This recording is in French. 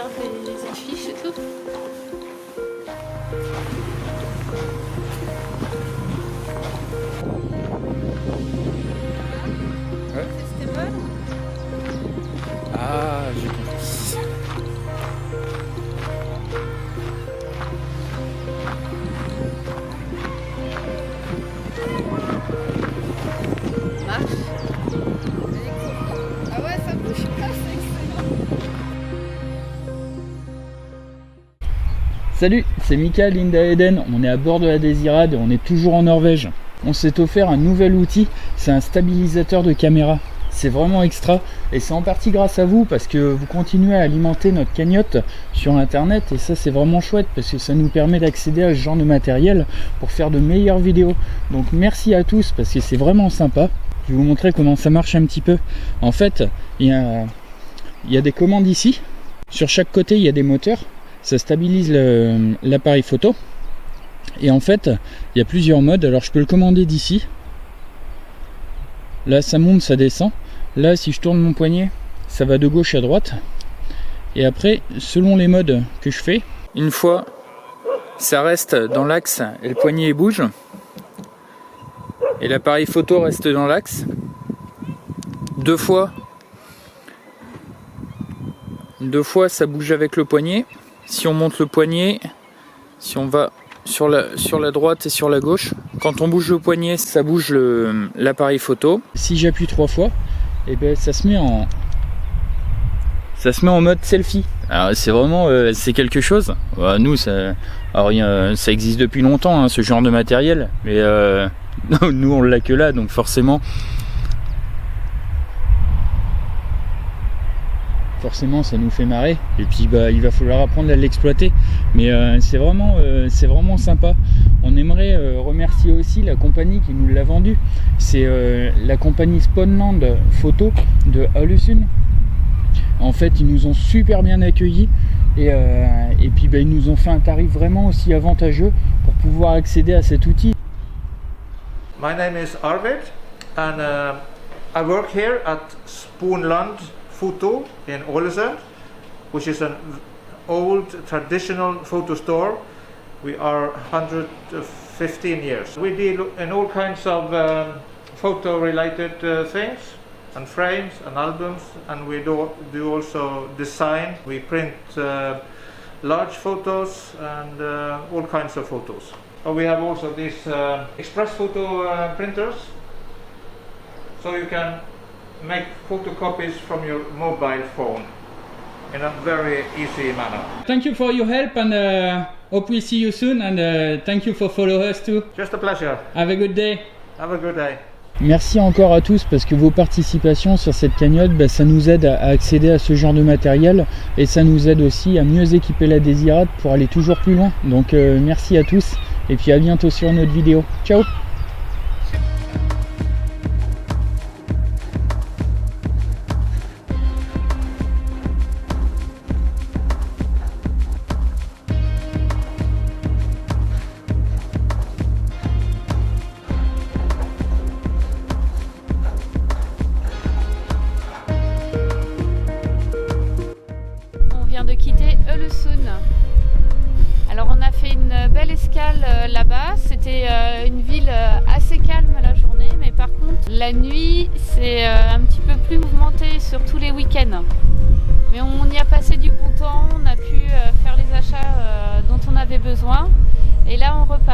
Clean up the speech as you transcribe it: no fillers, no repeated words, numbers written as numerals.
faire des affiches et tout. Ouais. C'était bon. Ah, j'ai compris. Marche. Ah ouais, ça bouge pas, c'est excellent. Salut, c'est Mika, Linda Eden. On est à bord de la Désirade et on est toujours en Norvège. On s'est offert un nouvel outil, c'est un stabilisateur de caméra. C'est vraiment extra et c'est en partie grâce à vous parce que vous continuez à alimenter notre cagnotte sur internet et ça c'est vraiment chouette parce que ça nous permet d'accéder à ce genre de matériel pour faire de meilleures vidéos. Donc merci à tous parce que c'est vraiment sympa. Je vais vous montrer comment ça marche un petit peu. En fait, il y a des commandes ici. Sur chaque côté il y a des moteurs. Ça stabilise l'appareil photo. Et en fait, il y a plusieurs modes. Alors je peux le commander d'ici. Là ça monte, ça descend. Là si je tourne mon poignet, ça va de gauche à droite. Et après, selon les modes que je fais, une fois ça reste dans l'axe et le poignet bouge. Et l'appareil photo reste dans l'axe. Deux fois ça bouge avec le poignet. Si on monte le poignet, si on va sur la droite et sur la gauche, quand on bouge le poignet, ça bouge l'appareil photo. Si j'appuie 3 fois, et ben ça se met en mode selfie. Alors c'est vraiment c'est quelque chose. Nous ça existe depuis longtemps hein, ce genre de matériel, mais nous on l'a que là, donc forcément ça nous fait marrer et puis il va falloir apprendre à l'exploiter, mais c'est vraiment sympa. On aimerait remercier aussi la compagnie qui nous l'a vendu. C'est la compagnie Spawnland Photo de Ålesund. En fait ils nous ont super bien accueillis et puis ils nous ont fait un tarif vraiment aussi avantageux pour pouvoir accéder à cet outil. My name is Arvid and I work here at Spawnland Photo in Ålesund, which is an old traditional photo store. We are 115 years. We deal in all kinds of photo related things and frames and albums, and we do also design. We print large photos and all kinds of photos. We have also these express photo printers, so you can make photocopies from your mobile phone in a very easy manner. Thank you for your help and hope we see you soon and thank you for follow us too. Just a pleasure. Have a good day. Have a good day. Merci encore à tous parce que vos participations sur cette cagnotte, ça nous aide à accéder à ce genre de matériel et ça nous aide aussi à mieux équiper la Désirade pour aller toujours plus loin. Donc merci à tous et puis à bientôt sur une autre vidéo. Ciao. De quitter Ålesund. Alors on a fait une belle escale là-bas, c'était une ville assez calme la journée, mais par contre la nuit c'est un petit peu plus mouvementé, surtout les week-ends. Mais on y a passé du bon temps, on a pu faire les achats dont on avait besoin et là on repart